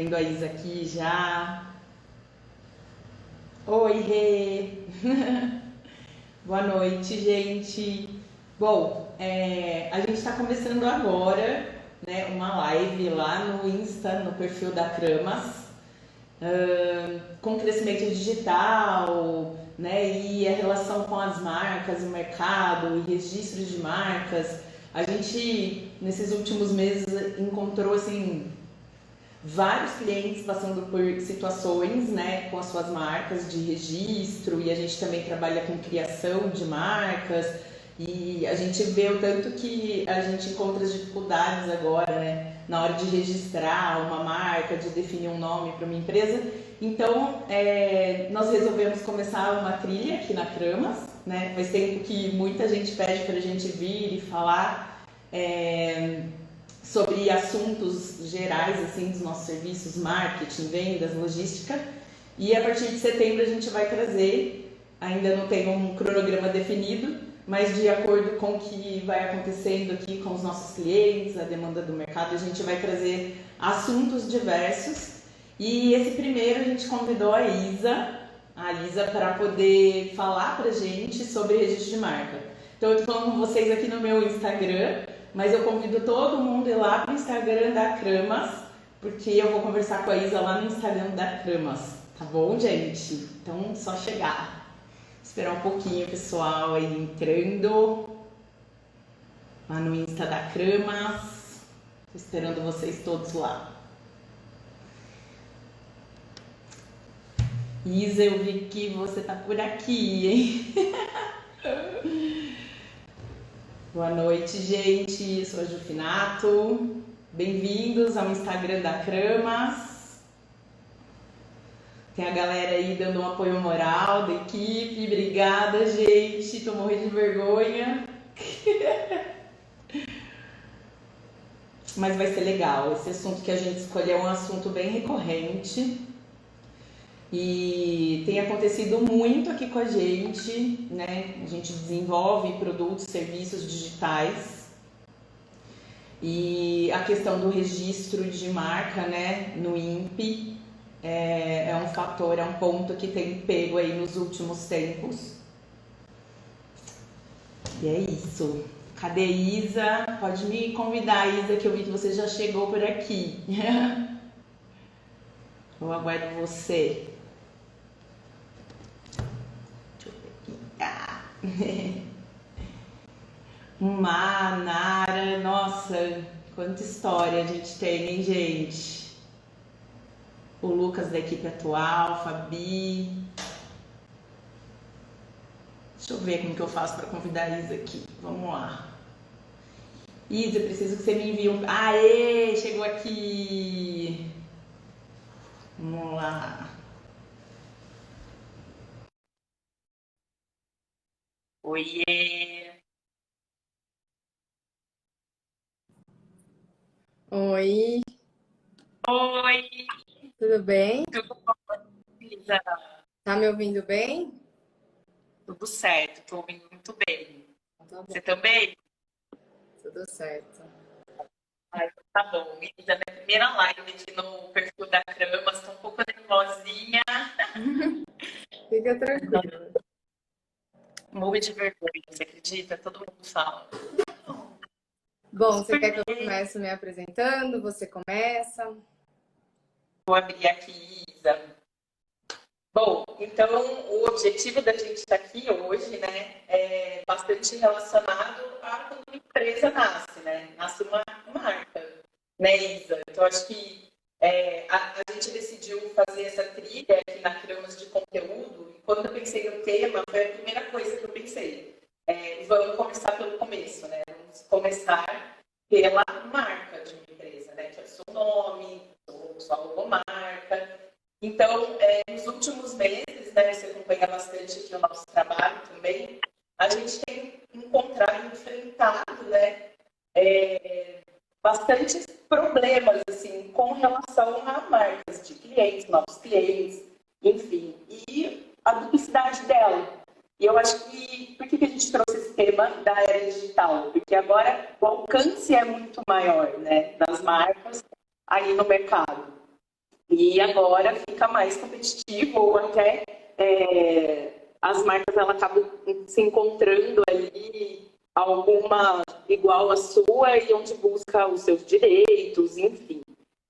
vendo a Isa aqui já. Oi, Rê! Boa noite, gente. Bom, a gente está começando agora, né, uma live lá no Insta, no perfil da Kramas, com crescimento digital, né, e a relação com as marcas, o mercado, e registros de marcas. A gente, nesses últimos meses, encontrou, assim, vários clientes passando por situações, né, com as suas marcas de registro, e a gente também trabalha com criação de marcas, e a gente vê o tanto que a gente encontra as dificuldades agora, né, na hora de registrar uma marca, de definir um nome para uma empresa. Então, nós resolvemos começar uma trilha aqui na Kramas, né, faz tempo que muita gente pede para a gente vir e falar sobre assuntos gerais assim dos nossos serviços, marketing, vendas, logística. E a partir de setembro a gente vai trazer, ainda não tem um cronograma definido, mas de acordo com o que vai acontecendo aqui com os nossos clientes, a demanda do mercado, a gente vai trazer assuntos diversos. E esse primeiro a gente convidou a Isa para poder falar pra gente sobre registro de marca. Então eu tô falando com vocês aqui no meu Instagram, mas eu convido todo mundo a ir lá pro Instagram da Kramas, porque eu vou conversar com a Isa lá no Instagram da Kramas, tá bom, gente? Então, só chegar. Esperar um pouquinho, pessoal, aí entrando lá no Insta da Kramas. Tô esperando vocês todos lá. Isa, eu vi que você tá por aqui, hein? Boa noite, gente. Eu sou a Jufinato. Bem-vindos ao Instagram da Kramas. Tem a galera aí dando um apoio moral da equipe. Obrigada, gente. Tô morrendo de vergonha. Mas vai ser legal. Esse assunto que a gente escolheu é um assunto bem recorrente. E tem acontecido muito aqui com a gente, né? A gente desenvolve produtos, serviços digitais. E a questão do registro de marca, né, no INPE é um fator, é um ponto que tem pego aí nos últimos tempos. E é isso. Cadê Isa? Pode me convidar, Isa, que eu vi que você já chegou por aqui. Eu aguardo você. Nara, nossa, quanta história a gente tem, hein, gente? O Lucas da equipe atual, Fabi. Deixa eu ver como que eu faço para convidar a Isa aqui. Vamos lá. Isa, preciso que você me envie um... Aê, chegou aqui. Vamos lá. Oiê. Oi, Oi, tudo bem? tudo bom, Isa? Tá me ouvindo bem? Tudo certo, tô ouvindo muito bem. Tá bom, Você também? tudo certo. Ai, tá bom. Isa, minha primeira live aqui no perfil da Kramas, tô um pouco nervosinha. Fica tranquilo. Morro de vergonha, você acredita? Todo mundo fala. Bom, você quer que eu comece me apresentando? Você começa? Vou abrir aqui, Isa. Bom, então o objetivo da gente estar aqui hoje, né, é bastante relacionado a quando uma empresa nasce, né? Nasce uma marca, né, Isa? Então acho que a gente decidiu fazer essa trilha aqui na Kramas de conteúdo, e quando eu pensei no tema, foi a primeira coisa que eu pensei. Vamos começar pelo começo, né? Vamos começar pela marca de uma empresa, né? Que é o seu nome, sua logomarca. Então, nos últimos meses, né, você acompanha bastante aqui o nosso trabalho também, a gente tem encontrado, enfrentado, né, bastantes problemas, assim, com relação a marcas de clientes, novos clientes, enfim, e a duplicidade dela. E eu acho que, por que a gente trouxe esse tema da era digital? Porque agora o alcance é muito maior, né, das marcas aí no mercado. E agora fica mais competitivo, ou até as marcas elas acabam se encontrando ali, alguma igual à sua, e onde busca os seus direitos, enfim.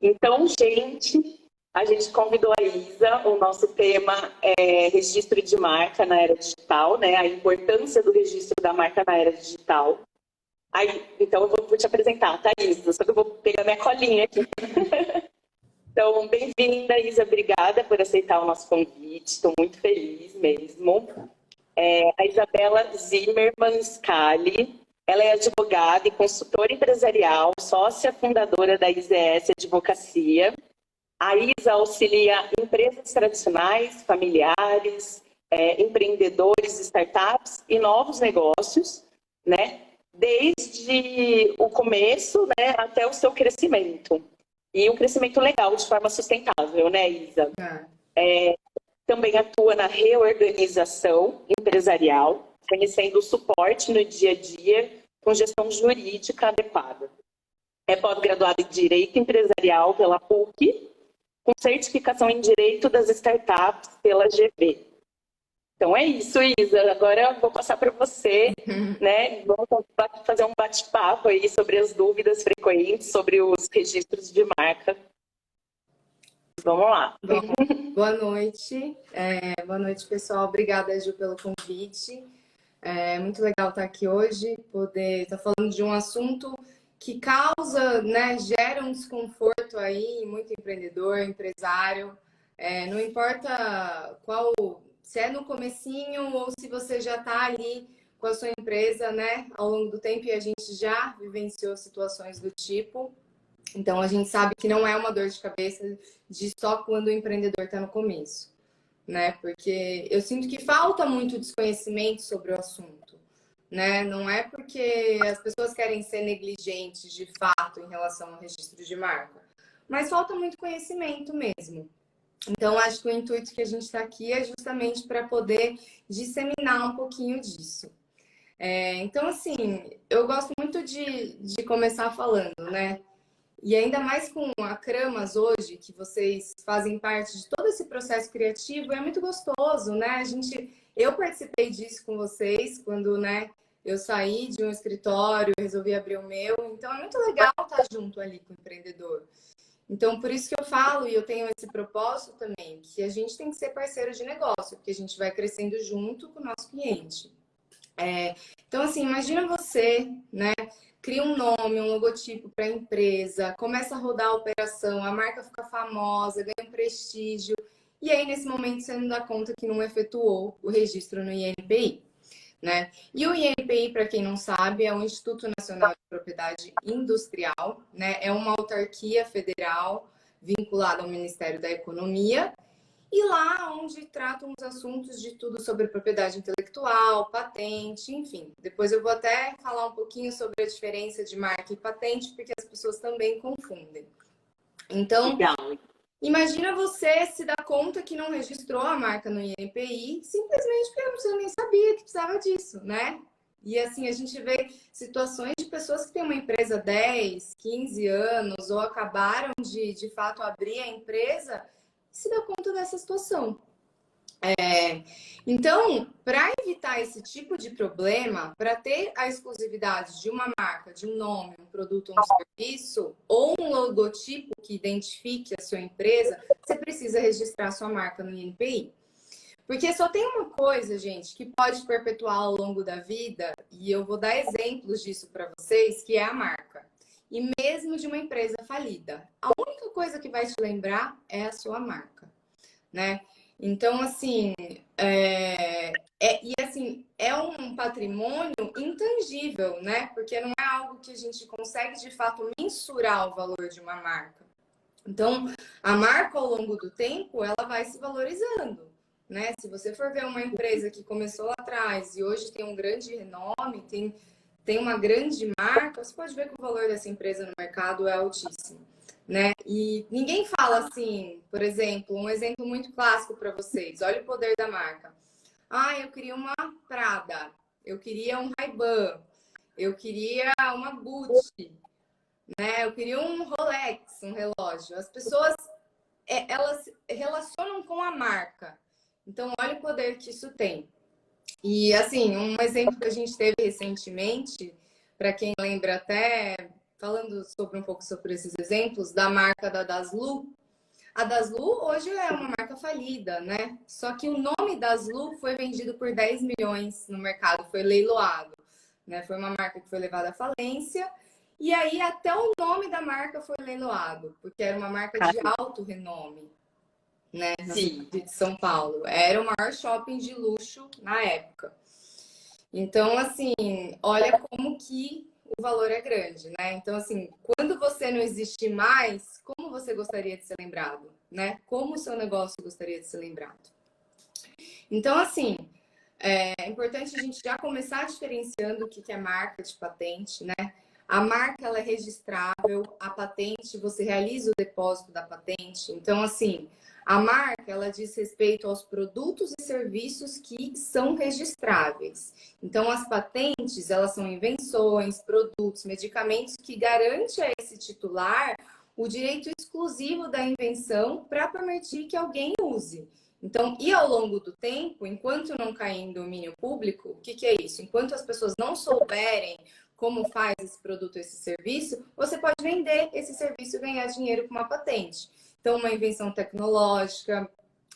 Então, gente, a gente convidou a Isa, o nosso tema é registro de marca na era digital, né? A importância do registro da marca na era digital. Aí, então, eu vou te apresentar, tá, Isa? Só que eu vou pegar minha colinha aqui. Então, bem-vinda, Isa. Obrigada por aceitar o nosso convite. Estou muito feliz mesmo. A Isabela Zimmermann Scali, ela é advogada e consultora empresarial, sócia fundadora da IZS Advocacia. A Isa auxilia empresas tradicionais, familiares, empreendedores, startups e novos negócios, né? Desde o começo, né, até o seu crescimento. E um crescimento legal, de forma sustentável, né, Isa? Também atua na reorganização empresarial, fornecendo suporte no dia a dia com gestão jurídica adequada. É pós-graduada em Direito Empresarial pela PUC, com certificação em Direito das Startups pela GV. Então é isso, Isa. Agora eu vou passar para você, né? Vamos fazer um bate-papo aí sobre as dúvidas frequentes sobre os registros de marca. Vamos lá. Bom, boa noite. Boa noite, pessoal. Obrigada, Ju, pelo convite. É muito legal estar aqui hoje, poder estar falando de um assunto que causa, né, gera um desconforto aí em muito empreendedor, empresário. Não importa qual, se é no comecinho ou se você já está ali com a sua empresa, né, ao longo do tempo, e a gente já vivenciou situações do tipo. Então, a gente sabe que não é uma dor de cabeça de só quando o empreendedor está no começo, né? Porque eu sinto que falta muito desconhecimento sobre o assunto, né? Não é porque as pessoas querem ser negligentes de fato em relação ao registro de marca, mas falta muito conhecimento mesmo. Então, acho que o intuito que a gente está aqui é justamente para poder disseminar um pouquinho disso. Então, assim, eu gosto muito de começar falando, né? E ainda mais com a Cramas hoje, que vocês fazem parte de todo esse processo criativo, é muito gostoso, né? Eu participei disso com vocês quando, né, eu saí de um escritório, resolvi abrir o meu. Então é muito legal estar junto ali com o empreendedor. Então, por isso que eu falo, e eu tenho esse propósito também, que a gente tem que ser parceiro de negócio, porque a gente vai crescendo junto com o nosso cliente. Então, assim, imagina você, né? Cria um nome, um logotipo para a empresa, começa a rodar a operação, a marca fica famosa, ganha um prestígio, e aí nesse momento você não dá conta que não efetuou o registro no INPI, né? E o INPI, para quem não sabe, é o Instituto Nacional de Propriedade Industrial, né? É uma autarquia federal vinculada ao Ministério da Economia. E lá onde tratam os assuntos de tudo sobre propriedade intelectual, patente, enfim. Depois eu vou até falar um pouquinho sobre a diferença de marca e patente, porque as pessoas também confundem. Então, legal. Imagina você se dar conta que não registrou a marca no INPI, simplesmente porque você nem sabia que precisava disso, né? E assim, a gente vê situações de pessoas que têm uma empresa há 10, 15 anos ou acabaram de fato abrir a empresa se dá conta dessa situação. Então, para evitar esse tipo de problema, para ter a exclusividade de uma marca, de um nome, um produto, um serviço, ou um logotipo que identifique a sua empresa, você precisa registrar a sua marca no INPI. Porque só tem uma coisa, gente, que pode perpetuar ao longo da vida, e eu vou dar exemplos disso para vocês, que é a marca. E mesmo de uma empresa falida. A única coisa que vai te lembrar é a sua marca, né? Então, assim, é um patrimônio intangível, né? Porque não é algo que a gente consegue, de fato, mensurar o valor de uma marca. Então, a marca, ao longo do tempo, ela vai se valorizando, né? Se você for ver uma empresa que começou lá atrás e hoje tem um grande renome, tem uma grande marca, você pode ver que o valor dessa empresa no mercado é altíssimo, né? E ninguém fala assim, por exemplo, um exemplo muito clássico para vocês. Olha o poder da marca. Ah, eu queria uma Prada, eu queria um Ray-Ban, eu queria uma Gucci, né? Eu queria um Rolex, um relógio. As pessoas, elas relacionam com a marca. Então, olha o poder que isso tem. E, assim, um exemplo que a gente teve recentemente, para quem lembra até, falando sobre um pouco sobre esses exemplos, da marca da Daslu. A Daslu hoje é uma marca falida, né? Só que o nome Daslu foi vendido por 10 milhões no mercado, foi leiloado, né? Foi uma marca que foi levada à falência. E aí até o nome da marca foi leiloado, porque era uma marca de alto renome, né? Na cidade de São Paulo. Era o maior shopping de luxo na época. Então, assim, olha como que o valor é grande, né? Então, assim, quando você não existe mais, como você gostaria de ser lembrado, né? Como o seu negócio gostaria de ser lembrado? Então, assim, é importante a gente já começar diferenciando o que é marca de patente, né? A marca, ela é registrável, a patente, você realiza o depósito da patente. Então, assim, a marca, ela diz respeito aos produtos e serviços que são registráveis. Então, as patentes, elas são invenções, produtos, medicamentos que garantem a esse titular o direito exclusivo da invenção para permitir que alguém use. Então, e ao longo do tempo, enquanto não cair em domínio público, o que é isso? Enquanto as pessoas não souberem como faz esse produto, esse serviço, você pode vender esse serviço e ganhar dinheiro com uma patente. Então, uma invenção tecnológica,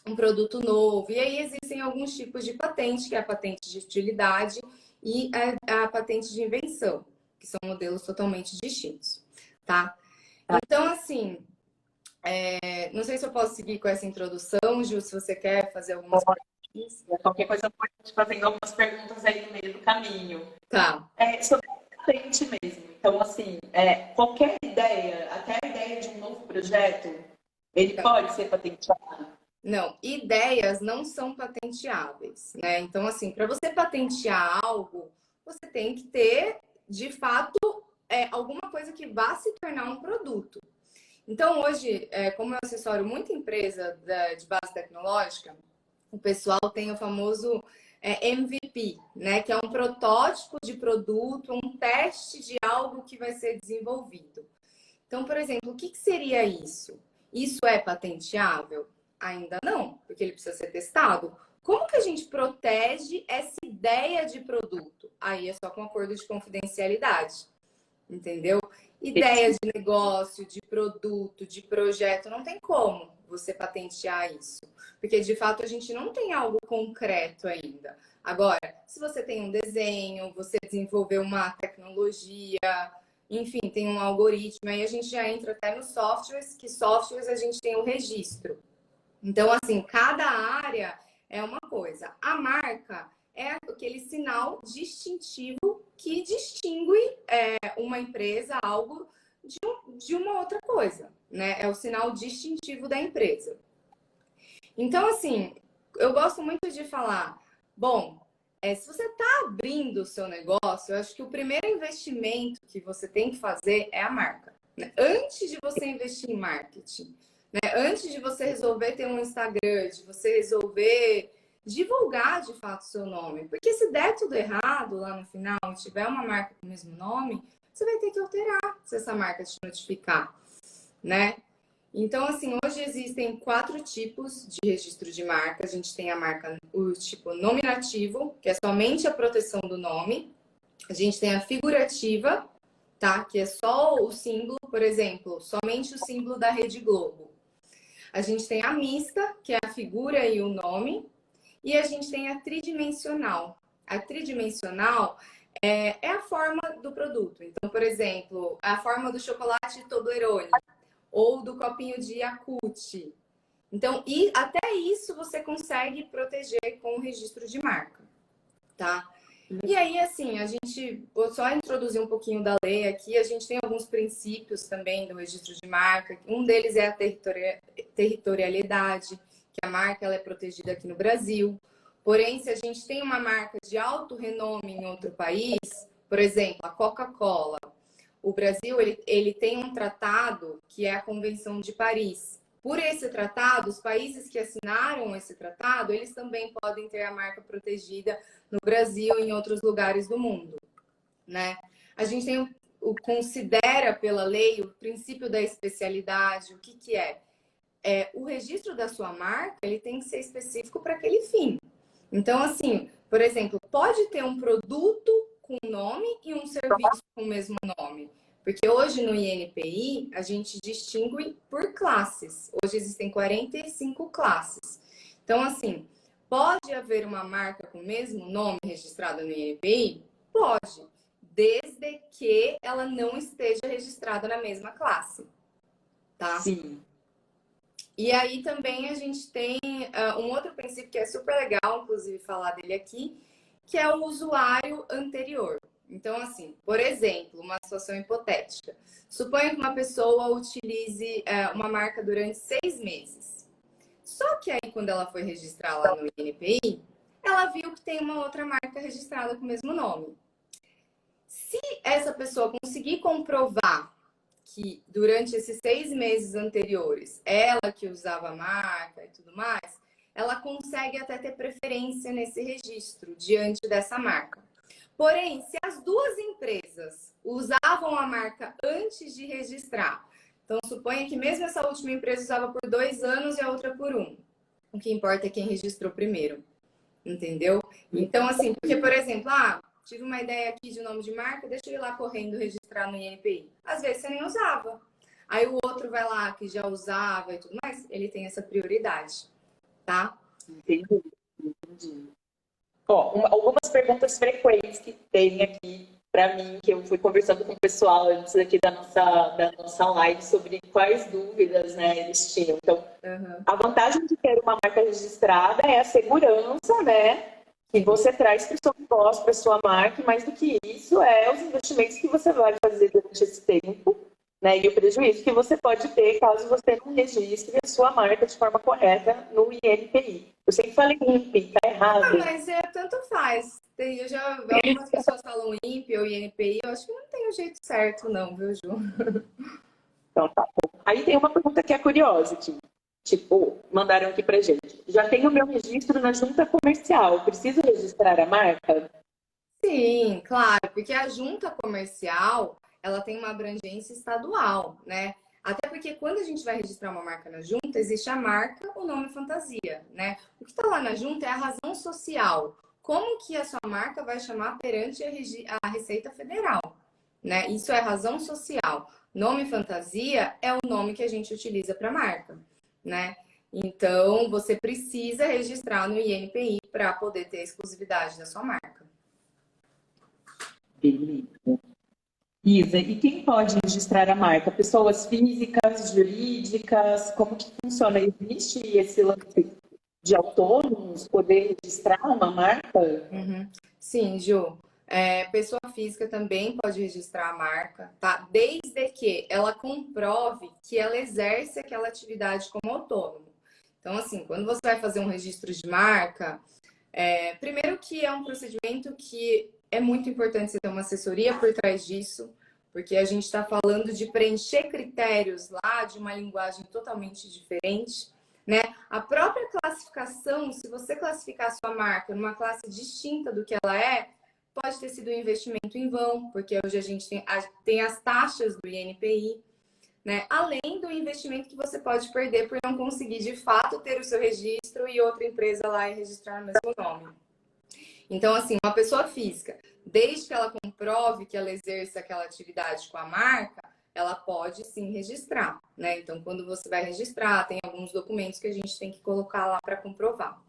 um produto novo. E aí existem alguns tipos de patente, que é a patente de utilidade e a patente de invenção, que são modelos totalmente distintos, tá? Então, assim, não sei se eu posso seguir com essa introdução, Ju, se você quer fazer algumas perguntas. Qualquer coisa eu posso fazendo algumas perguntas aí no meio do caminho. Tá. Sobre a patente mesmo. Então, assim, qualquer ideia, até a ideia de um novo projeto, ele pode ser patenteado? Não, ideias não são patenteáveis, né? Então, assim, para você patentear algo, você tem que ter, de fato, alguma coisa que vá se tornar um produto. Então, hoje, como eu acessório muita empresa de base tecnológica, o pessoal tem o famoso MVP, né? Que é um protótipo de produto, um teste de algo que vai ser desenvolvido. Então, por exemplo, o que seria isso? Isso é patenteável? Ainda não, porque ele precisa ser testado. Como que a gente protege essa ideia de produto? Aí é só com acordo de confidencialidade, entendeu? Ideia de negócio, de produto, de projeto, não tem como você patentear isso. Porque, de fato, a gente não tem algo concreto ainda. Agora, se você tem um desenho, você desenvolveu uma tecnologia, enfim, tem um algoritmo, aí a gente já entra até nos softwares, que softwares a gente tem o registro. Então, assim, cada área é uma coisa. A marca é aquele sinal distintivo que distingue uma empresa, algo de uma outra coisa, né? É o sinal distintivo da empresa. Então, assim, eu gosto muito de falar, bom, se você está abrindo o seu negócio, eu acho que o primeiro investimento que você tem que fazer é a marca, né? Antes de você investir em marketing, né? Antes de você resolver ter um Instagram, de você resolver divulgar de fato o seu nome. Porque se der tudo errado lá no final e tiver uma marca com o mesmo nome, você vai ter que alterar se essa marca te notificar, né? Então, assim, hoje existem 4 tipos de registro de marca. A gente tem a marca, o tipo nominativo, que é somente a proteção do nome. A gente tem a figurativa, tá? Que é só o símbolo, por exemplo, somente o símbolo da Rede Globo. A gente tem a mista, que é a figura e o nome. E a gente tem a tridimensional. A tridimensional é a forma do produto. Então, por exemplo, a forma do chocolate Toblerone ou do copinho de Yakult. Então, e até isso você consegue proteger com o registro de marca, tá? E aí, assim, a gente, vou só introduzir um pouquinho da lei aqui, a gente tem alguns princípios também do registro de marca. Um deles é a territorialidade, que a marca ela é protegida aqui no Brasil. Porém, se a gente tem uma marca de alto renome em outro país, por exemplo, a Coca-Cola, o Brasil ele tem um tratado que é a Convenção de Paris. Por esse tratado, os países que assinaram esse tratado, eles também podem ter a marca protegida no Brasil e em outros lugares do mundo, né? A gente tem considera pela lei o princípio da especialidade. O que é? o registro da sua marca, ele tem que ser específico para aquele fim. Então, assim, por exemplo, pode ter um produto com nome e um serviço com o mesmo nome. Porque hoje no INPI, a gente distingue por classes. Hoje existem 45 classes. Então, assim, pode haver uma marca com o mesmo nome registrada no INPI? Pode, desde que ela não esteja registrada na mesma classe, tá? Sim. E aí também a gente tem um outro princípio que é super legal, inclusive falar dele aqui, que é o usuário anterior. Então, assim, por exemplo, uma situação hipotética. Suponha que uma pessoa utilize uma marca durante 6 meses. Só que aí, quando ela foi registrar lá no INPI, ela viu que tem uma outra marca registrada com o mesmo nome. Se essa pessoa conseguir comprovar que durante esses 6 meses anteriores, ela que usava a marca e tudo mais, ela consegue até ter preferência nesse registro diante dessa marca. Porém, se as duas empresas usavam a marca antes de registrar, então suponha que mesmo essa última empresa usava por 2 anos e a outra por 1. O que importa é quem registrou primeiro, entendeu? Então, assim, porque, por exemplo, tive uma ideia aqui de nome de marca, deixa eu ir lá correndo registrar no INPI. Às vezes você nem usava. Aí o outro vai lá que já usava e tudo mais, ele tem essa prioridade, tá? Entendi. Ó, algumas perguntas frequentes que tem aqui para mim, que eu fui conversando com o pessoal antes aqui da nossa live sobre quais dúvidas, né, eles tinham. Então, a vantagem de ter uma marca registrada é a segurança, né, que você traz para o seu negócio, para a sua marca, e mais do que isso, é os investimentos que você vai fazer durante esse tempo, né, e o prejuízo que você pode ter caso você não registre a sua marca de forma correta no INPI. Eu sempre falei INPI, tá errado. Mas tanto faz. Algumas pessoas falam INPI ou INPI, eu acho que não tem o jeito certo não, viu, Ju? Então tá bom. Aí tem uma pergunta que é curiosa, tipo, mandaram aqui pra gente. Já tenho o meu registro na junta comercial, preciso registrar a marca? Sim, claro, porque a junta comercial, ela tem uma abrangência estadual, né? Até porque quando a gente vai registrar uma marca na junta, existe a marca, o nome fantasia, né? O que está lá na junta é a razão social. Como que a sua marca vai chamar perante a Receita Federal, né? Isso é razão social. Nome fantasia é o nome que a gente utiliza para marca, né? Então, você precisa registrar no INPI para poder ter a exclusividade da sua marca. Beleza. Isa, e quem pode registrar a marca? Pessoas físicas, jurídicas? Como que funciona? Existe esse lance de autônomos poder registrar uma marca? Sim, Ju. Pessoa física também pode registrar a marca, tá? Desde que ela comprove que ela exerce aquela atividade como autônomo. Então, assim, quando você vai fazer um registro de marca, primeiro que é um procedimento que é muito importante você ter uma assessoria por trás disso, porque a gente está falando de preencher critérios lá de uma linguagem totalmente diferente, né? A própria classificação, se você classificar a sua marca numa classe distinta do que ela é, pode ter sido um investimento em vão, porque hoje a gente tem as taxas do INPI, né? Além do investimento que você pode perder por não conseguir de fato ter o seu registro e outra empresa lá e registrar o mesmo nome. Então, assim, uma pessoa física, desde que ela comprove que ela exerce aquela atividade com a marca, ela pode sim registrar, né? Então, quando você vai registrar, tem alguns documentos que a gente tem que colocar lá para comprovar.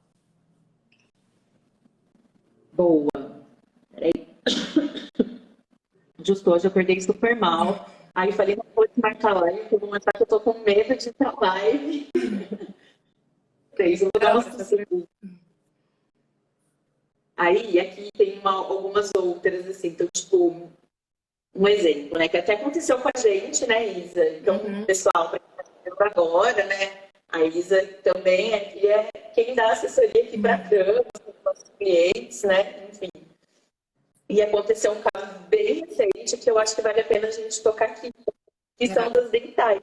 Boa. Peraí. Justo hoje eu acordei super mal. Aí eu falei, não vou desmarcar live, eu vou mostrar que eu tô com medo de ir pra live. Eu vou dar uma... Aí, aqui tem algumas outras, assim, então, tipo, um exemplo, né, que até aconteceu com a gente, né, Isa? Então, pessoal, para quem está vendo agora, né, a Isa também aqui é quem dá assessoria aqui para a Câmara, para os nossos clientes, né, enfim. E aconteceu um caso bem recente que eu acho que vale a pena a gente tocar aqui, que são das dentais.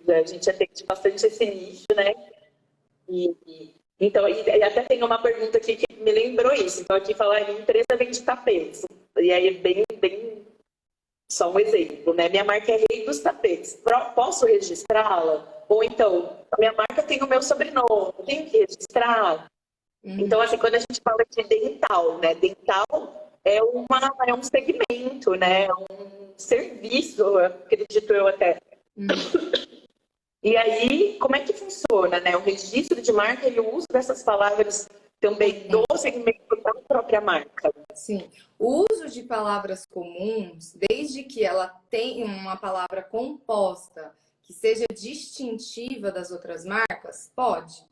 A gente atende bastante esse nicho, né, então, e até tem uma pergunta aqui que me lembrou isso. Então, aqui fala, a empresa vende tapetes. E aí é bem Só um exemplo, né? Minha marca é Rei dos Tapetes. Posso registrá-la? Ou então, a minha marca tem o meu sobrenome, tenho que registrar? Então, assim, quando a gente fala de dental, né? Dental é um segmento, né? É um serviço, acredito eu até. E aí, como é que funciona, né? O registro de marca e o uso dessas palavras também do segmento da própria marca. Sim. O uso de palavras comuns, desde que ela tenha uma palavra composta que seja distintiva das outras marcas, pode.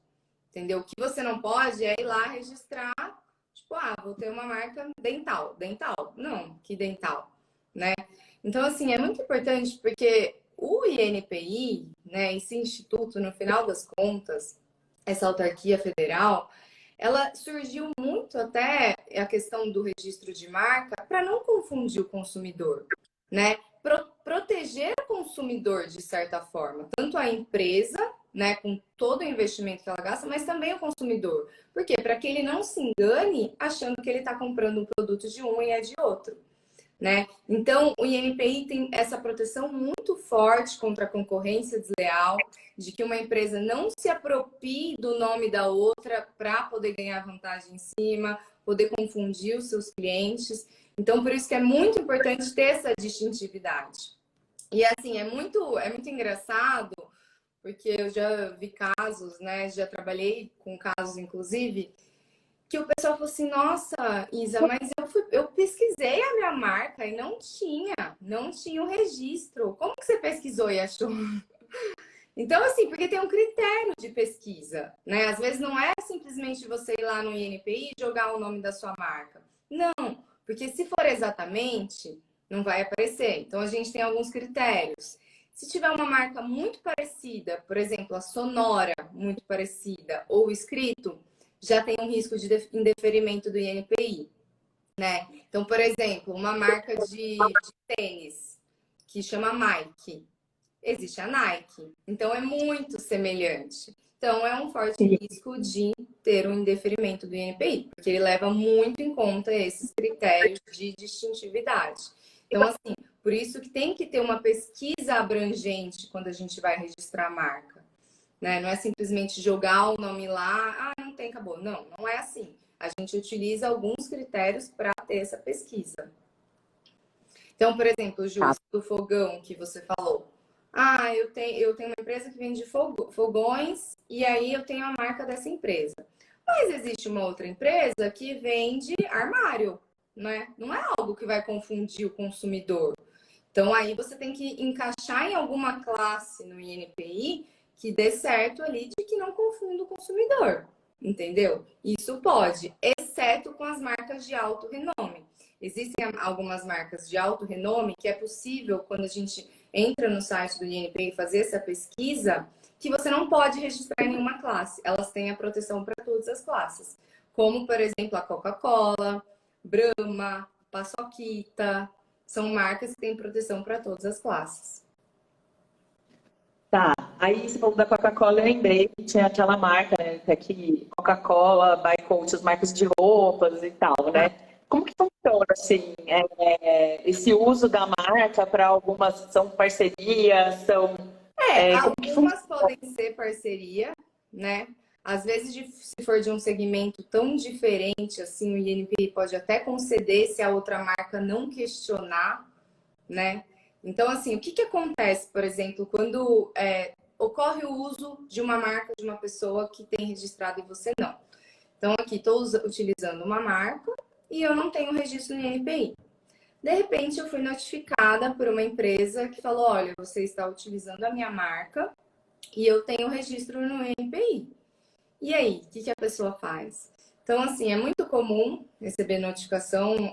Entendeu? O que você não pode é ir lá registrar, tipo, vou ter uma marca dental. Dental? Não, que dental, né? Então, assim, é muito importante porque o INPI, né, esse instituto, no final das contas, essa autarquia federal, ela surgiu muito até a questão do registro de marca para não confundir o consumidor, né? Proteger o consumidor de certa forma, tanto a empresa, né, com todo o investimento que ela gasta, mas também o consumidor. Por quê? Para que ele não se engane achando que ele está comprando um produto de um e é de outro, né? Então, o INPI tem essa proteção muito forte contra a concorrência desleal, de que uma empresa não se aproprie do nome da outra para poder ganhar vantagem em cima, poder confundir os seus clientes. Então, por isso que é muito importante ter essa distintividade. E assim, é muito engraçado, porque eu já vi casos, né? Já trabalhei com casos, inclusive, que o pessoal falou assim, nossa, Isa, mas eu pesquisei a minha marca e não tinha o registro. Como que você pesquisou e achou? Então, assim, porque tem um critério de pesquisa, né? Às vezes não é simplesmente você ir lá no INPI e jogar o nome da sua marca. Não, porque se for exatamente, não vai aparecer. Então, a gente tem alguns critérios. Se tiver uma marca muito parecida, por exemplo, a sonora muito parecida, ou escrito, já tem um risco de indeferimento do INPI, né? Então, por exemplo, uma marca de tênis que chama Nike. Existe a Nike. Então, é muito semelhante. Então, é um forte risco de ter um indeferimento do INPI, porque ele leva muito em conta esses critérios de distintividade. Então, assim, por isso que tem que ter uma pesquisa abrangente quando a gente vai registrar a marca, né? Não é simplesmente jogar o nome lá, não tem, acabou. Não, não é assim. A gente utiliza alguns critérios para ter essa pesquisa. Então, por exemplo, Ju, do fogão que você falou. Eu tenho uma empresa que vende fogões e aí eu tenho a marca dessa empresa. Mas existe uma outra empresa que vende armário, né? Não é algo que vai confundir o consumidor. Então, aí você tem que encaixar em alguma classe no INPI que dê certo ali de que não confunda o consumidor, entendeu? Isso pode, exceto com as marcas de alto renome. Existem algumas marcas de alto renome que é possível, quando a gente entra no site do INPI e fazer essa pesquisa, que você não pode registrar em nenhuma classe. Elas têm a proteção para todas as classes. Como, por exemplo, a Coca-Cola, Brahma, Paçoquita. São marcas que têm proteção para todas as classes. Tá, aí você falou da Coca-Cola, eu lembrei que tinha aquela marca, né, que Coca-Cola, by Coach, as marcas de roupas e tal, né? Como que funciona, assim, esse uso da marca para algumas são parcerias, são... algumas podem ser parceria, né? Às vezes, se for de um segmento tão diferente, assim, o INPI pode até conceder se a outra marca não questionar, né? Então, assim, o que acontece, por exemplo, quando ocorre o uso de uma marca de uma pessoa que tem registrado e você não? Então, aqui estou utilizando uma marca e eu não tenho registro no INPI. De repente, eu fui notificada por uma empresa que falou, olha, você está utilizando a minha marca e eu tenho registro no INPI. E aí, o que a pessoa faz? Então, assim, é muito comum receber notificação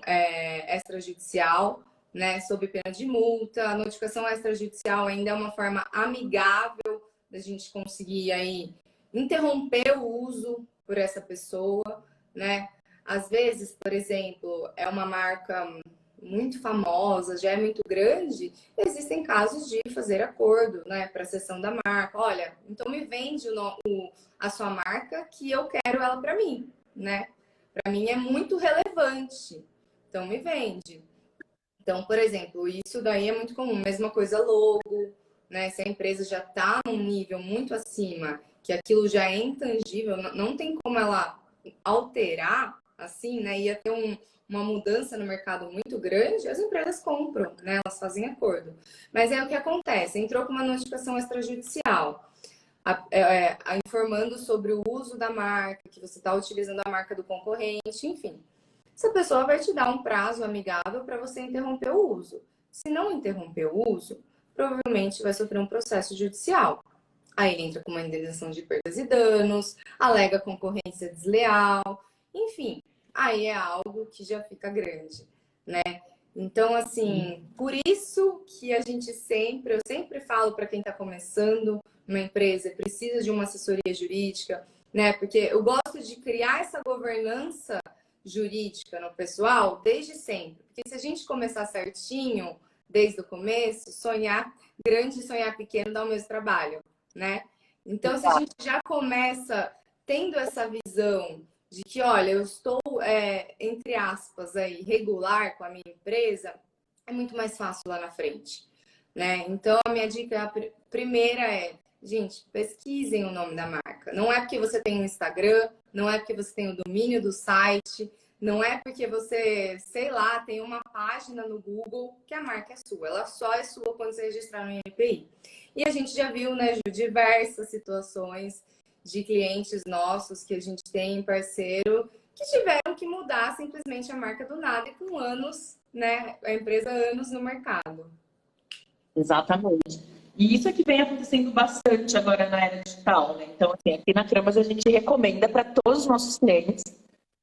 extrajudicial, né, sob pena de multa. A notificação extrajudicial ainda é uma forma amigável da gente conseguir aí interromper o uso por essa pessoa, né? Às vezes, por exemplo, é uma marca muito famosa, já é muito grande, existem casos de fazer acordo, né, para a cessão da marca. Olha, então me vende a sua marca que eu quero ela para mim, né? Para mim é muito relevante, então me vende. Então, por exemplo, isso daí é muito comum. Mesma coisa, logo, né? Se a empresa já está num nível muito acima, que aquilo já é intangível, não tem como ela alterar, assim, né? Ia ter uma mudança no mercado muito grande, as empresas compram, né? Elas fazem acordo. Mas é o que acontece, entrou com uma notificação extrajudicial, informando sobre o uso da marca, que você está utilizando a marca do concorrente, enfim. Essa pessoa vai te dar um prazo amigável para você interromper o uso. Se não interromper o uso, provavelmente vai sofrer um processo judicial. Aí ele entra com uma indenização de perdas e danos, alega concorrência desleal, enfim, aí é algo que já fica grande, né? Então, assim, por isso que eu sempre falo para quem está começando uma empresa, precisa de uma assessoria jurídica, né? Porque eu gosto de criar essa governança jurídica no pessoal desde sempre. Porque se a gente começar certinho, desde o começo, sonhar grande e sonhar pequeno dá o mesmo trabalho, né? Então, se a gente já começa tendo essa visão de que, olha, eu estou, entre aspas, aí, regular com a minha empresa, é muito mais fácil lá na frente, né? Então, a minha dica primeira é, gente, pesquisem o nome da marca. Não é porque você tem um Instagram, não é porque você tem o domínio do site, não é porque você, sei lá, tem uma página no Google que a marca é sua. Ela só é sua quando você registrar no INPI. E a gente já viu, né, Ju, diversas situações de clientes nossos que a gente tem parceiro que tiveram que mudar simplesmente a marca do nada e com anos, né, a empresa anos no mercado. Exatamente. E isso é que vem acontecendo bastante agora na era digital, né? Então, assim, aqui na Cramos a gente recomenda para todos os nossos clientes.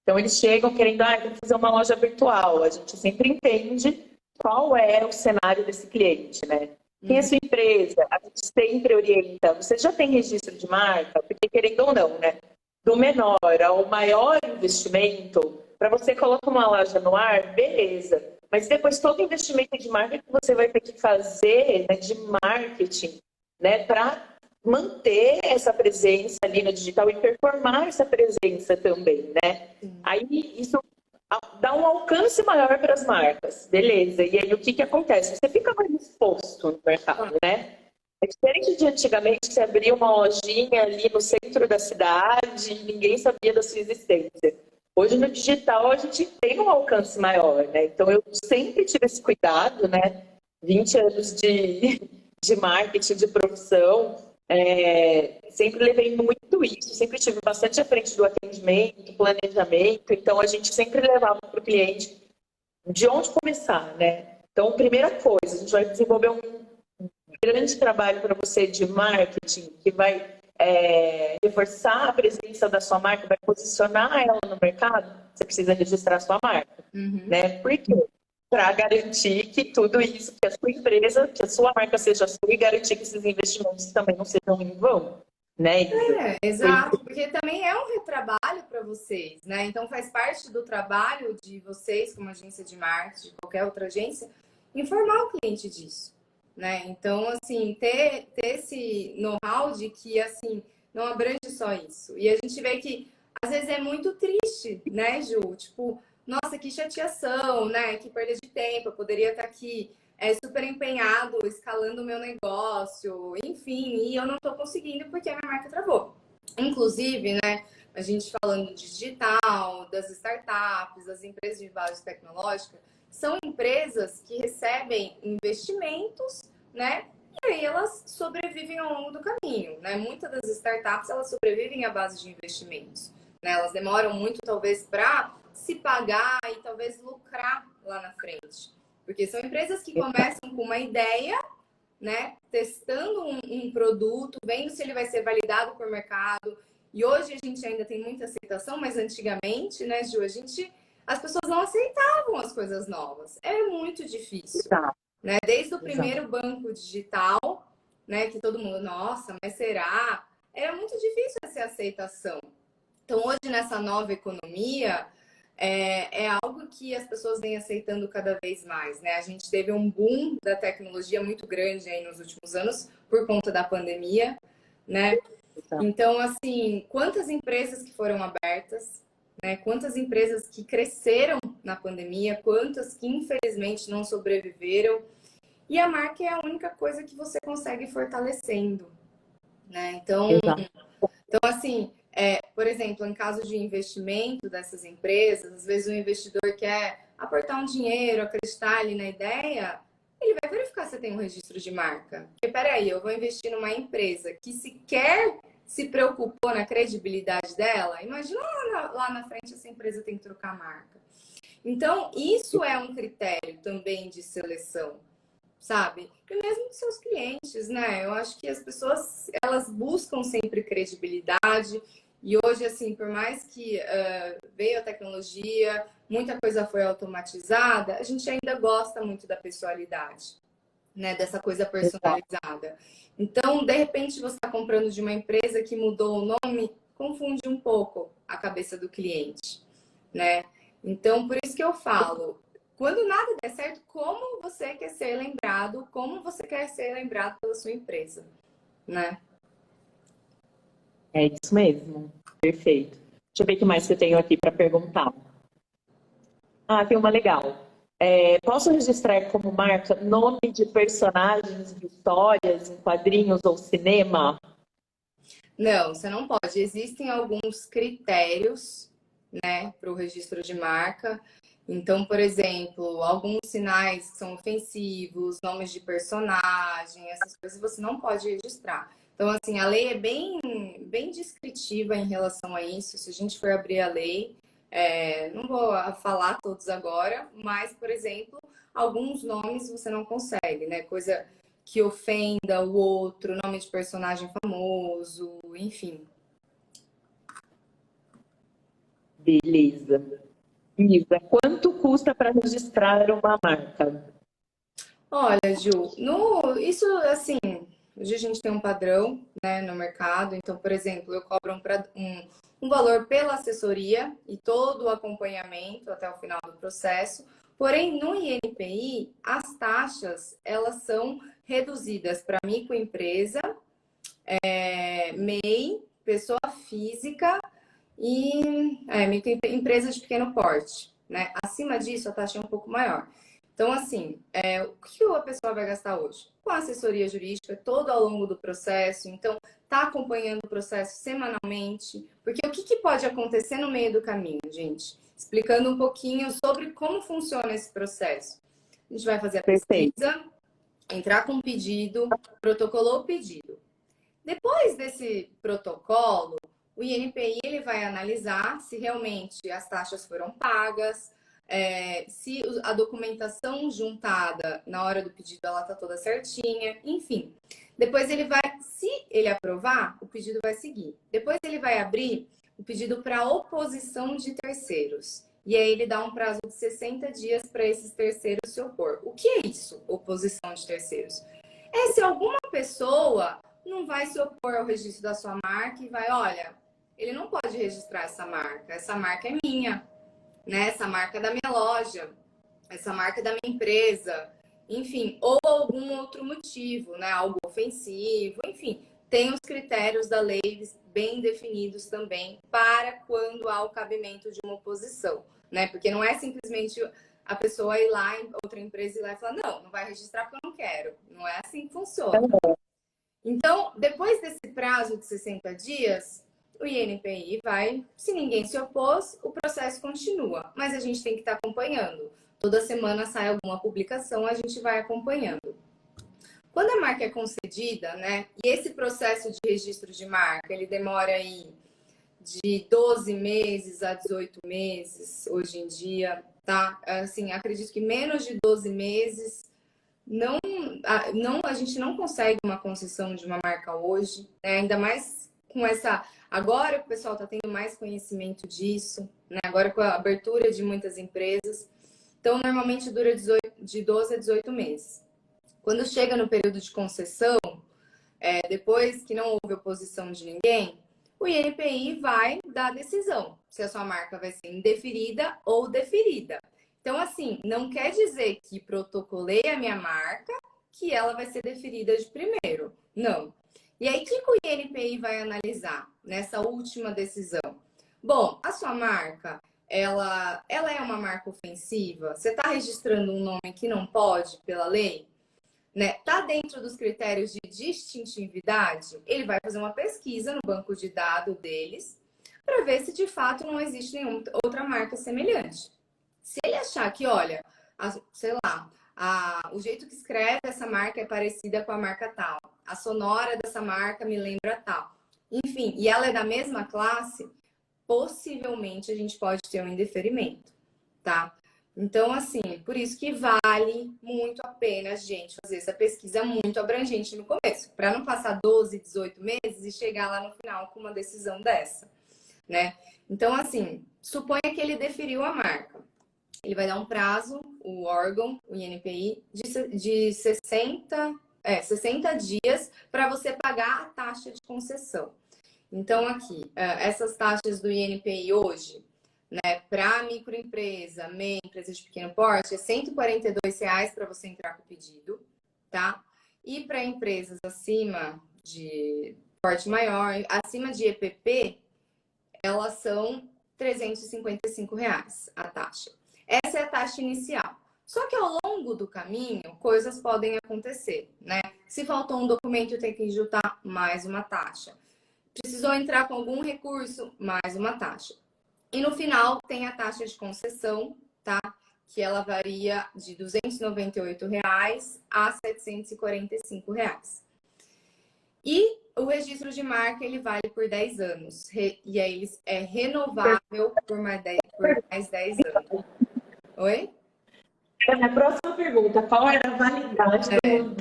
Então, eles chegam querendo, vou fazer uma loja virtual. A gente sempre entende qual é o cenário desse cliente, né? Quem é a sua empresa? A gente sempre orienta. Você já tem registro de marca? Porque, querendo ou não, né? Do menor ao maior investimento, para você colocar uma loja no ar, beleza. Mas depois todo investimento de marca que você vai ter que fazer, né, de marketing, né, para manter essa presença ali no digital e performar essa presença também, né? Aí isso dá um alcance maior para as marcas, beleza. E aí o que acontece? Você fica mais exposto no mercado, né? É diferente de antigamente, que você abria uma lojinha ali no centro da cidade e ninguém sabia da sua existência. Hoje no digital a gente tem um alcance maior, né? Então eu sempre tive esse cuidado, né? 20 anos de marketing, de profissão, sempre levei muito isso, sempre tive bastante à frente do atendimento, planejamento, então a gente sempre levava para o cliente de onde começar, né? Então, primeira coisa, a gente vai desenvolver um grande trabalho para você de marketing que vai reforçar a presença da sua marca, vai posicionar ela no mercado, você precisa registrar a sua marca, né? Por quê? Para garantir que tudo isso, que a sua empresa, que a sua marca seja sua e garantir que esses investimentos também não sejam em vão, né? Exato, porque também é um retrabalho para vocês, né? Então faz parte do trabalho de vocês, como agência de marketing, de qualquer outra agência, informar o cliente disso, né? Então, assim, ter esse know-how de que, assim, não abrange só isso. E a gente vê que, às vezes, é muito triste, né, Ju? Tipo, nossa, que chateação, né? Que perda de tempo, eu poderia estar aqui super empenhado, escalando o meu negócio, enfim, e eu não estou conseguindo porque a minha marca travou. Inclusive, né, a gente falando de digital, das startups, das empresas de base tecnológica, são empresas que recebem investimentos, né? E aí elas sobrevivem ao longo do caminho, né? Muitas das startups, elas sobrevivem à base de investimentos, né? Elas demoram muito, talvez, para se pagar e talvez lucrar lá na frente. Porque são empresas que começam com uma ideia, né? Testando um produto, vendo se ele vai ser validado por mercado. E hoje a gente ainda tem muita aceitação, mas antigamente, né, Ju, as pessoas não aceitavam as coisas novas. É muito difícil, né? Desde o primeiro banco digital, né, que todo mundo, nossa, mas será? Era muito difícil essa aceitação. Então, hoje, nessa nova economia, é algo que as pessoas vêm aceitando cada vez mais, né? A gente teve um boom da tecnologia muito grande aí nos últimos anos por conta da pandemia, né? Então, assim, quantas empresas que foram abertas, né? Quantas empresas que cresceram na pandemia, quantas que infelizmente não sobreviveram. E a marca é a única coisa que você consegue fortalecendo, né? Então assim, por exemplo, em caso de investimento dessas empresas, às vezes o investidor quer aportar um dinheiro, acreditar ali na ideia, ele vai verificar se tem um registro de marca. Porque, peraí, eu vou investir numa empresa que sequer se preocupou na credibilidade dela, imagina lá na frente essa empresa tem que trocar a marca. Então, isso é um critério também de seleção, sabe? E mesmo dos seus clientes, né? Eu acho que as pessoas, elas buscam sempre credibilidade. E hoje, assim, por mais que veio a tecnologia, muita coisa foi automatizada, a gente ainda gosta muito da pessoalidade, né? Dessa coisa personalizada. Então, de repente, você está comprando de uma empresa que mudou o nome, confunde um pouco a cabeça do cliente, né? Então, por isso que eu falo, quando nada der certo, como você quer ser lembrado, como você quer ser lembrado pela sua empresa, né? É isso mesmo. Perfeito. Deixa eu ver o que mais que eu tenho aqui para perguntar. Tem uma legal. Posso registrar como marca nome de personagens de histórias em quadrinhos ou cinema? Não, você não pode. Existem alguns critérios, né, para o registro de marca. Então, por exemplo, alguns sinais que são ofensivos, nomes de personagem, essas coisas você não pode registrar. Então, assim, a lei é bem descritiva em relação a isso. Se a gente for abrir a lei, não vou falar todos agora, mas, por exemplo, alguns nomes você não consegue, né? Coisa que ofenda o outro, nome de personagem famoso, enfim. Beleza. Isa, quanto custa para registrar uma marca? Olha, Ju, isso assim, hoje a gente tem um padrão, né, no mercado. Então, por exemplo, eu cobro um valor pela assessoria e todo o acompanhamento até o final do processo. Porém, no INPI, as taxas, elas são reduzidas para microempresa, MEI, pessoa física e microempresa de pequeno porte, né? Acima disso, a taxa é um pouco maior. Então, assim, o que a pessoa vai gastar hoje? Com assessoria jurídica, todo ao longo do processo. Então, tá acompanhando o processo semanalmente. Porque o que pode acontecer no meio do caminho, gente? Explicando um pouquinho sobre como funciona esse processo. A gente vai fazer a pesquisa, entrar com o pedido, protocolou o pedido. Depois desse protocolo, o INPI ele vai analisar se realmente as taxas foram pagas, se a documentação juntada na hora do pedido ela está toda certinha, enfim. Depois ele vai, se ele aprovar, o pedido vai seguir. Depois ele vai abrir o pedido para oposição de terceiros. E aí ele dá um prazo de 60 dias para esses terceiros se opor. O que é isso, oposição de terceiros? É se alguma pessoa não vai se opor ao registro da sua marca e vai, olha, ele não pode registrar essa marca é minha, né? Essa marca é da minha loja, essa marca é da minha empresa, enfim, ou algum outro motivo, né? Algo ofensivo, enfim, tem os critérios da lei bem definidos também para quando há o cabimento de uma oposição, né? Porque não é simplesmente a pessoa ir lá em outra empresa ir lá e falar, não vai registrar porque eu não quero. Não é assim que funciona. Então, depois desse prazo de 60 dias, o INPI vai, se ninguém se opôs, o processo continua. Mas a gente tem que estar acompanhando. Toda semana sai alguma publicação, a gente vai acompanhando. Quando a marca é concedida, né? E esse processo de registro de marca, ele demora aí de 12 meses a 18 meses, hoje em dia, tá? Assim, acredito que menos de 12 meses a gente não consegue uma concessão de uma marca hoje, né? Ainda mais com essa. Agora que o pessoal está tendo mais conhecimento disso, né? Agora com a abertura de muitas empresas. Então, normalmente dura de 12 a 18 meses. Quando chega no período de concessão, depois que não houve oposição de ninguém, o INPI vai dar a decisão se a sua marca vai ser indeferida ou deferida. Então, assim, não quer dizer que protocolei a minha marca que ela vai ser deferida de primeiro. Não. E aí, o que o INPI vai analisar nessa última decisão? Bom, a sua marca, ela é uma marca ofensiva? Você está registrando um nome que não pode pela lei? Né? Tá dentro dos critérios de distintividade? Ele vai fazer uma pesquisa no banco de dados deles para ver se de fato não existe nenhuma outra marca semelhante. Se ele achar que, olha, sei lá, o jeito que escreve essa marca é parecida com a marca tal, a sonora dessa marca me lembra tal, enfim, e ela é da mesma classe, possivelmente a gente pode ter um indeferimento, tá? Então, assim, por isso que vale muito a pena a gente fazer essa pesquisa muito abrangente no começo, para não passar 12, 18 meses e chegar lá no final com uma decisão dessa, né? Então, assim, suponha que ele deferiu a marca. Ele vai dar um prazo, o órgão, o INPI, de 60 dias para você pagar a taxa de concessão. Então, aqui, essas taxas do INPI hoje, né, para microempresa, MEI, empresa de pequeno porte, é R$ 142 para você entrar com o pedido, tá? E para empresas acima de porte maior, acima de EPP, elas são R$ 355 a taxa. Essa é a taxa inicial. Só que ao longo do caminho, coisas podem acontecer, né? Se faltou um documento, tem que juntar mais uma taxa. Precisou entrar com algum recurso, mais uma taxa. E no final tem a taxa de concessão, tá? Que ela varia de R$ 298 a R$ 745. E o registro de marca, ele vale por 10 anos. E aí ele é renovável por mais 10 anos. Oi? A próxima pergunta, qual era a validade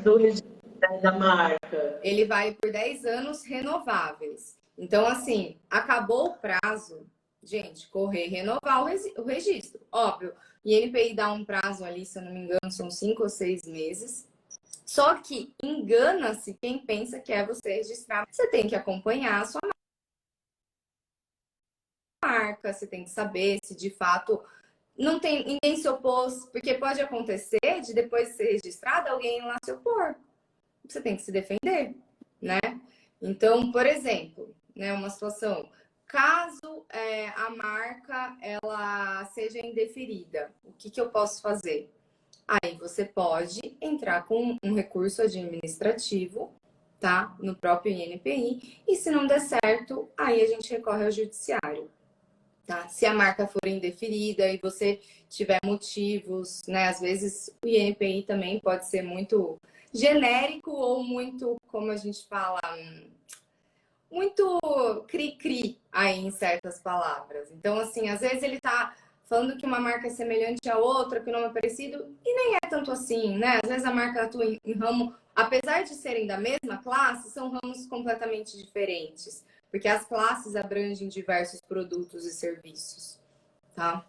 do registro da marca? Ele vale por 10 anos renováveis. Então, assim, acabou o prazo, gente, correr, renovar o registro. Óbvio, o INPI dá um prazo ali, se eu não me engano, são 5 ou 6 meses. Só que engana-se quem pensa que é você registrar. Você tem que acompanhar a sua marca, você tem que saber se de fato não tem ninguém se opôs, porque pode acontecer de depois de ser registrado alguém lá se opor. Você tem que se defender, né? Então, por exemplo, né, uma situação, caso a marca ela seja indeferida, o que eu posso fazer? Aí você pode entrar com um recurso administrativo, tá? No próprio INPI, e se não der certo, aí a gente recorre ao judiciário. Tá? Se a marca for indeferida e você tiver motivos, né? Às vezes o INPI também pode ser muito genérico ou muito, como a gente fala, muito cri-cri aí em certas palavras. Então, assim, às vezes ele tá falando que uma marca é semelhante a outra, que o nome é parecido, e nem é tanto assim, né? Às vezes a marca atua em ramo, apesar de serem da mesma classe, são ramos completamente diferentes. Porque as classes abrangem diversos produtos e serviços, tá?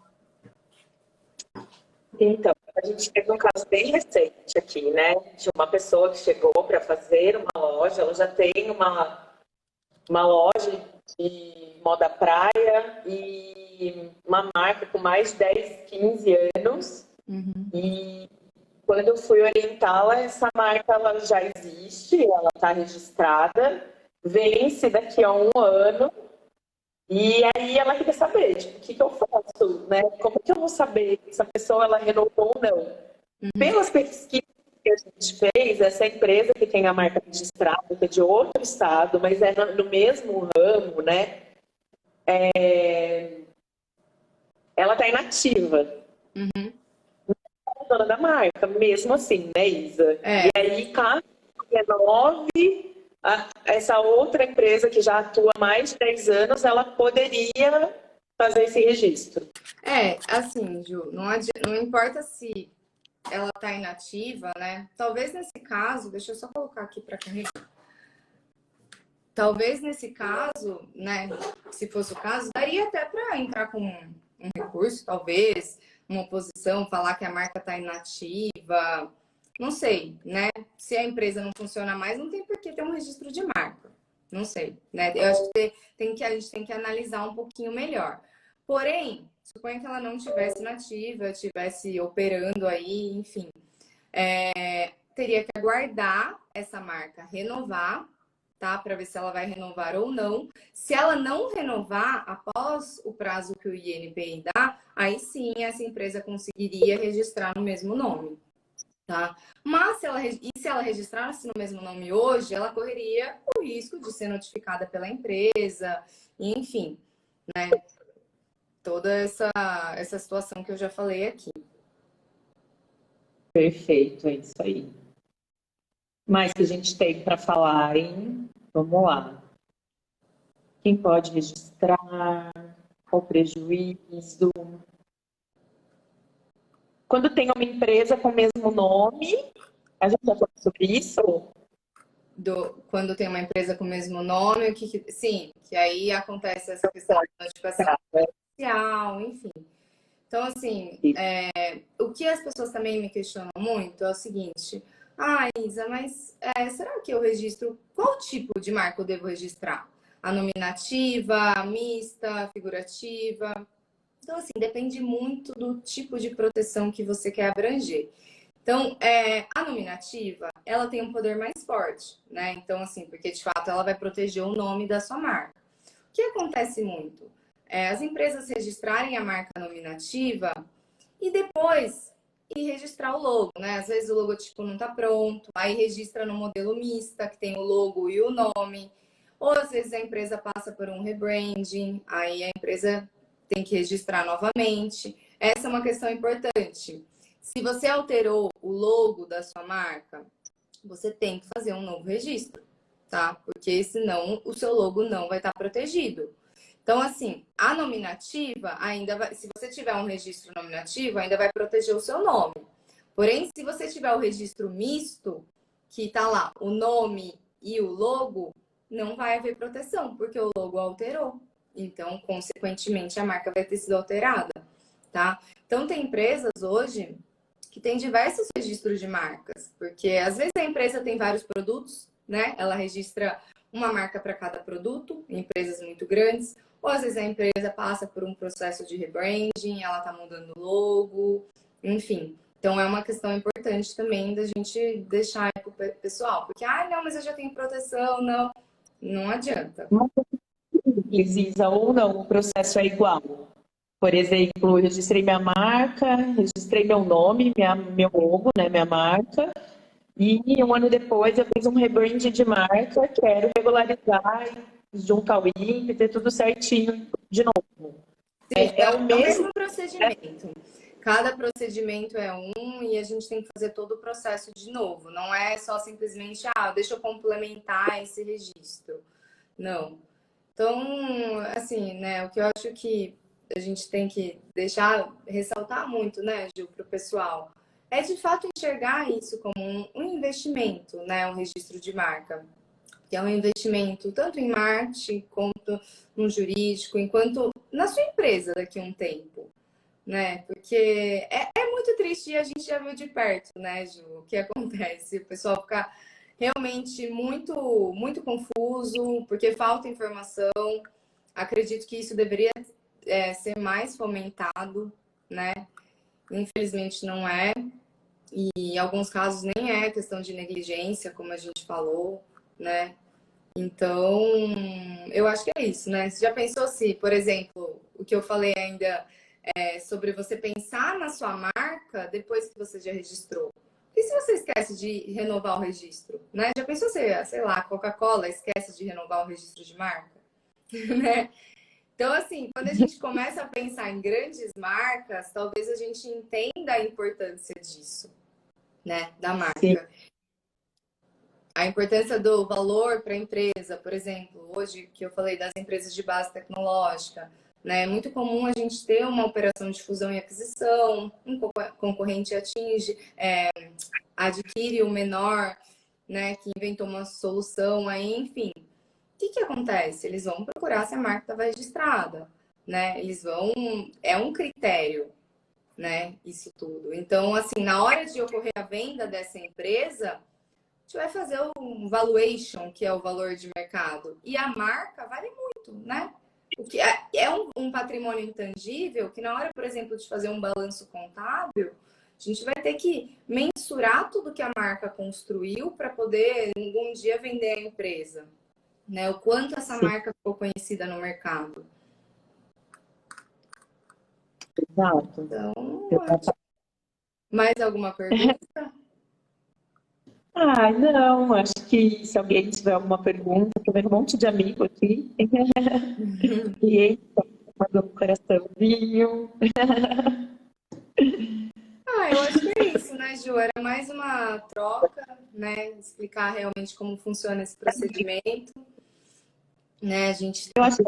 Então, a gente teve um caso bem recente aqui, né? De uma pessoa que chegou para fazer uma loja, ela já tem uma loja de moda praia e uma marca com mais de 10, 15 anos. Uhum. E quando eu fui orientá-la, essa marca ela já existe, ela está registrada, vence daqui a 1 ano. E aí ela queria saber, tipo, o que eu faço, né? Como que eu vou saber se a pessoa ela renovou ou não? Uhum. Pelas pesquisas que a gente fez, essa empresa que tem a marca registrada, que é de outro estado, mas é no mesmo ramo, né? Ela está inativa. Uhum. Não é dona da marca, mesmo assim, né, Isa? E aí, caso renove, essa outra empresa que já atua há mais de 10 anos, ela poderia fazer esse registro. Assim, Ju, não importa se ela está inativa, né? Talvez nesse caso, deixa eu só colocar aqui para carregar. Talvez nesse caso, né, se fosse o caso, daria até para entrar com um recurso, talvez, uma oposição, falar que a marca está inativa. Não sei, né? Se a empresa não funciona mais, não tem por que ter um registro de marca. Não sei, né? Eu acho que a gente tem que analisar um pouquinho melhor. Porém, suponha que ela não estivesse nativa, estivesse operando aí, enfim. Teria que aguardar essa marca renovar, tá? Para ver se ela vai renovar ou não. Se ela não renovar após o prazo que o INPI dá, aí sim essa empresa conseguiria registrar no mesmo nome, tá? Mas se ela registrasse no mesmo nome hoje, ela correria o risco de ser notificada pela empresa, enfim, né? Toda essa situação que eu já falei aqui. Perfeito, é isso aí. Mais que a gente tem para falar, hein? Vamos lá. Quem pode registrar? Qual o prejuízo? Quando tem uma empresa com o mesmo nome, a gente já falou sobre isso? Quando tem uma empresa com o mesmo nome, sim, que aí acontece essa questão da notificação social, enfim. Então, assim, o que as pessoas também me questionam muito é o seguinte: ah, Isa, mas será que eu registro? Qual tipo de marca eu devo registrar? A nominativa, a mista, a figurativa? Então, assim, depende muito do tipo de proteção que você quer abranger. Então, a nominativa, ela tem um poder mais forte, né? Então, assim, porque de fato ela vai proteger o nome da sua marca. O que acontece muito? As empresas registrarem a marca nominativa e depois registrar o logo, né? Às vezes o logotipo não está pronto, aí registra no modelo mista, que tem o logo e o nome. Ou às vezes a empresa passa por um rebranding, aí a empresa tem que registrar novamente. Essa é uma questão importante. Se você alterou o logo da sua marca, você tem que fazer um novo registro, tá? Porque senão o seu logo não vai estar protegido. Então, assim, a nominativa ainda vai, se você tiver um registro nominativo, ainda vai proteger o seu nome. Porém, se você tiver o registro misto, que tá lá o nome e o logo, não vai haver proteção, porque o logo alterou. Então, consequentemente, a marca vai ter sido alterada, tá? Então, tem empresas hoje que tem diversos registros de marcas, porque às vezes a empresa tem vários produtos, né? Ela registra uma marca para cada produto, em empresas muito grandes, ou às vezes a empresa passa por um processo de rebranding, ela está mudando o logo, enfim. Então é uma questão importante também da gente deixar para o pessoal, porque, não, mas eu já tenho proteção, não adianta. Precisa ou não, o processo é igual. Por exemplo, eu registrei minha marca, registrei meu nome, meu logo, né, minha marca, e um ano depois eu fiz um rebrand de marca, quero regularizar, junto ao INPE, ter tudo certinho de novo. Sim, é o mesmo procedimento. Cada procedimento é um e a gente tem que fazer todo o processo de novo. Não é só simplesmente, deixa eu complementar esse registro. Não. Então, assim, né, o que eu acho que a gente tem que ressaltar muito, né, Gil, para o pessoal, é de fato enxergar isso como um investimento, né, um registro de marca. Que é um investimento tanto em marketing quanto no jurídico, enquanto na sua empresa daqui a um tempo, né? Porque é muito triste e a gente já viu de perto, né, Ju, o que acontece. O pessoal fica realmente muito, muito confuso, porque falta informação. Acredito que isso deveria ser mais fomentado, né? Infelizmente não é. E em alguns casos nem é questão de negligência, como a gente falou, né? Então, eu acho que é isso, né? Você já pensou se, por exemplo, o que eu falei ainda sobre você pensar na sua marca depois que você já registrou? E se você esquece de renovar o registro, né? Já pensou se, sei lá, a Coca-Cola esquece de renovar o registro de marca, né? Então, assim, quando a gente começa a pensar em grandes marcas, talvez a gente entenda a importância disso, né? Da marca. Sim. A importância do valor para a empresa, por exemplo, hoje que eu falei das empresas de base tecnológica, né? É muito comum a gente ter uma operação de fusão e aquisição, um concorrente adquire o menor, né? Que inventou uma solução aí, enfim. O que acontece? Eles vão procurar se a marca estava registrada, né? É um critério, né? Isso tudo. Então, assim, na hora de ocorrer a venda dessa empresa, a gente vai fazer um valuation, que é o valor de mercado. E a marca vale muito, né? O que é um patrimônio intangível que na hora, por exemplo, de fazer um balanço contábil, a gente vai ter que mensurar tudo que a marca construiu para poder, algum dia, vender a empresa, né? O quanto essa Sim. marca ficou conhecida no mercado. Exato. Então, mais alguma pergunta? Não, acho que se alguém tiver alguma pergunta, tô vendo um monte de amigo aqui. E aí, mandou um coraçãozinho. Eu acho que é isso, né, Ju? Era mais uma troca, né? Explicar realmente como funciona esse procedimento, né? A gente Eu acho que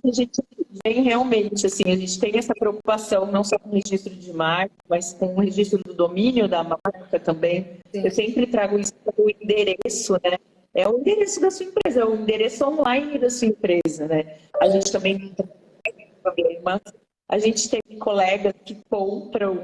a gente vem realmente, assim, a gente tem essa preocupação não só com o registro de marca, mas com o registro do domínio da marca também. Sim. Eu sempre trago isso como endereço, né? É o endereço da sua empresa, é o endereço online da sua empresa, né? A gente também tem problemas. A gente tem colegas que compram,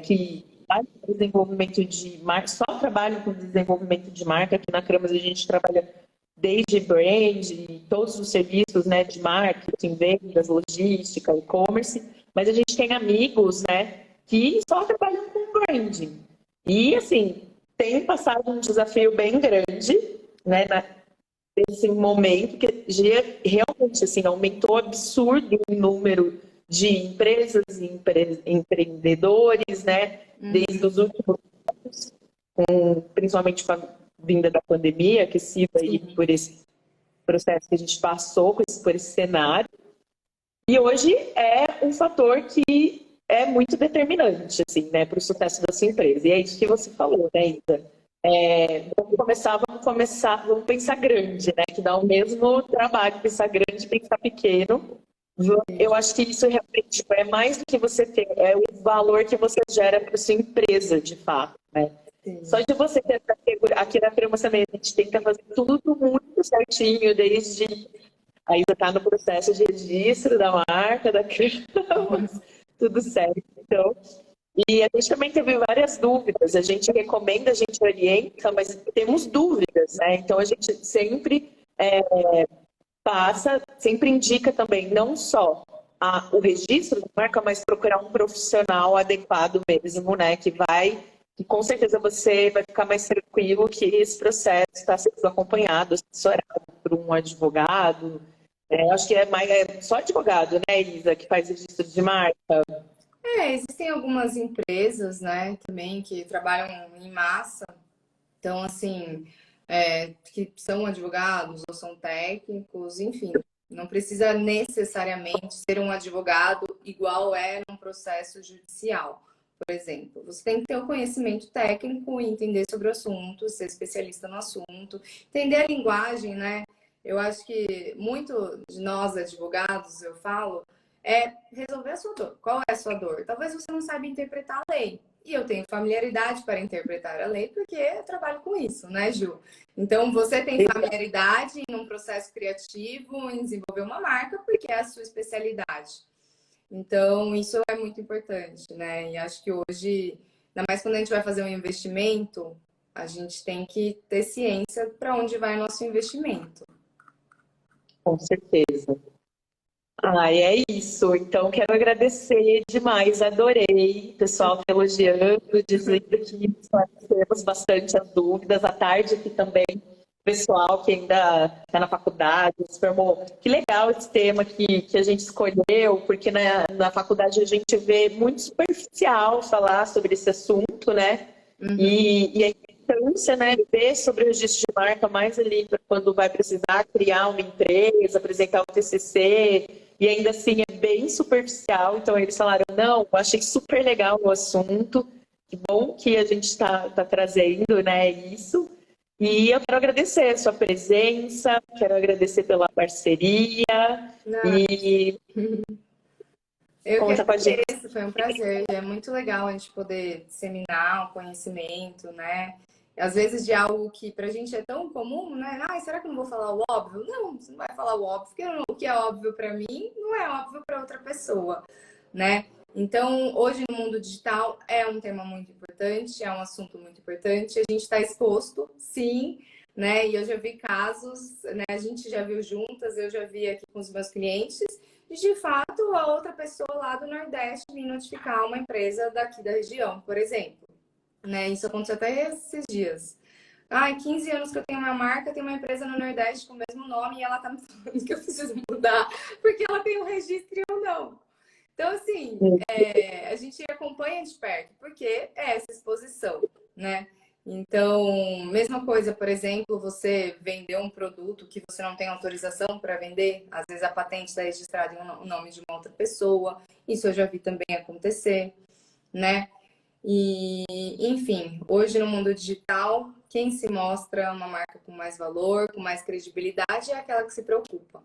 que fazem desenvolvimento de marca, só trabalham com desenvolvimento de marca. Aqui na Cramos a gente trabalha desde brand, todos os serviços, né, de marketing, vendas, logística, e-commerce, mas a gente tem amigos, né, que só trabalham com branding. E, assim, tem passado um desafio bem grande, né, nesse momento, que realmente, assim, aumentou absurdo o número de empresas e empreendedores, né, desde os últimos anos, principalmente com a vinda da pandemia, aquecida aí por esse processo que a gente passou, por esse cenário. E hoje é um fator que é muito determinante, assim, né, para o sucesso da sua empresa. E é isso que você falou, né, Isa? Vamos pensar grande, né, que dá o mesmo trabalho pensar grande e pensar pequeno. Eu acho que isso realmente é mais do que você ter, é o valor que você gera para sua empresa, de fato, né? Sim. Só de você ter essa segurança, aqui na Cremos também a gente tenta fazer tudo muito certinho, desde a Isa está no processo de registro da marca, da Cremos, tudo certo. Então, e a gente também teve várias dúvidas, a gente recomenda, a gente orienta, mas temos dúvidas, né? Então a gente sempre sempre indica também não só o registro da marca, mas procurar um profissional adequado mesmo, né? Que com certeza você vai ficar mais tranquilo que esse processo está sendo acompanhado, assessorado por um advogado. Acho que é só advogado, né, Isa, que faz registro de marca. Existem algumas empresas, né, também que trabalham em massa. Então, assim, que são advogados ou são técnicos, enfim, não precisa necessariamente ser um advogado igual é num processo judicial, por exemplo. Você tem que ter o conhecimento técnico e entender sobre o assunto, ser especialista no assunto, entender a linguagem, né? Eu acho que muito de nós advogados, eu falo, é resolver a sua dor. Qual é a sua dor? Talvez você não saiba interpretar a lei. E eu tenho familiaridade para interpretar a lei porque eu trabalho com isso, né, Ju? Então, você tem familiaridade em um processo criativo, em desenvolver uma marca, porque é a sua especialidade. Então, isso é muito importante, né? E acho que hoje, ainda mais quando a gente vai fazer um investimento, a gente tem que ter ciência para onde vai o nosso investimento. Com certeza. É isso. Então, quero agradecer demais, adorei. O pessoal tá elogiando, dizendo que esclarecemos bastante as dúvidas. À tarde aqui também, o pessoal que ainda está na faculdade, se formou. Que legal esse tema que a gente escolheu, porque na faculdade a gente vê muito superficial falar sobre esse assunto, né? Uhum. E a importância, né, ver sobre o registro de marca mais ali quando vai precisar criar uma empresa, apresentar o TCC, e ainda assim é bem superficial. Então eles falaram, não, eu achei super legal o assunto, que bom que a gente está trazendo, né, isso. E eu quero agradecer a sua presença, quero agradecer pela parceria. E eu que agradeço, foi um prazer. É muito legal a gente poder disseminar o conhecimento, né? Às vezes de algo que pra gente é tão comum, né? Será que eu não vou falar o óbvio? Não, você não vai falar o óbvio, porque o que é óbvio pra mim não é óbvio pra outra pessoa, né? Então, hoje no mundo digital é um tema muito importante, é um assunto muito importante. A gente está exposto, sim, né? E eu já vi casos, né? A gente já viu juntas, eu já vi aqui com os meus clientes, e de fato a outra pessoa lá do Nordeste vir notificar uma empresa daqui da região, por exemplo. Né? Isso aconteceu até esses dias. Ai, 15 anos que eu tenho uma marca, tem uma empresa no Nordeste com o mesmo nome e ela tá me falando que eu preciso mudar, porque ela tem um registro ou não. Então, assim, a gente acompanha de perto, porque é essa exposição, né? Então, mesma coisa, por exemplo, você vender um produto que você não tem autorização para vender, às vezes a patente está registrada em um nome de uma outra pessoa, isso eu já vi também acontecer, né? E, enfim, hoje no mundo digital, quem se mostra uma marca com mais valor, com mais credibilidade, é aquela que se preocupa,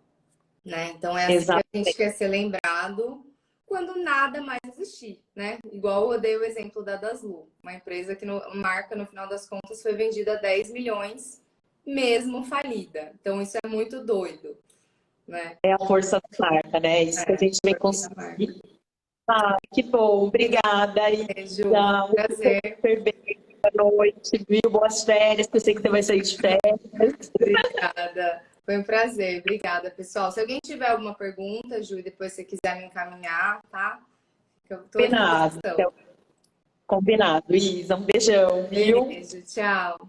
né? Então, é assim que a gente quer ser lembrado quando nada mais existir, né? Igual eu dei o exemplo da Daslu, uma empresa que marca, no final das contas, foi vendida a 10 milhões, mesmo falida. Então, isso é muito doido, né? É a força da marca, né? Isso que a gente vem conseguir. Ah, que bom, obrigada. Beijo, prazer. Boa noite, viu? Boas férias, que eu sei que você vai sair de férias. Obrigada. Foi um prazer. Obrigada, pessoal. Se alguém tiver alguma pergunta, Ju, depois se você quiser me encaminhar, tá? Eu tô à disposição. Combinado, Isa. Um beijão, viu? Beijo, tchau.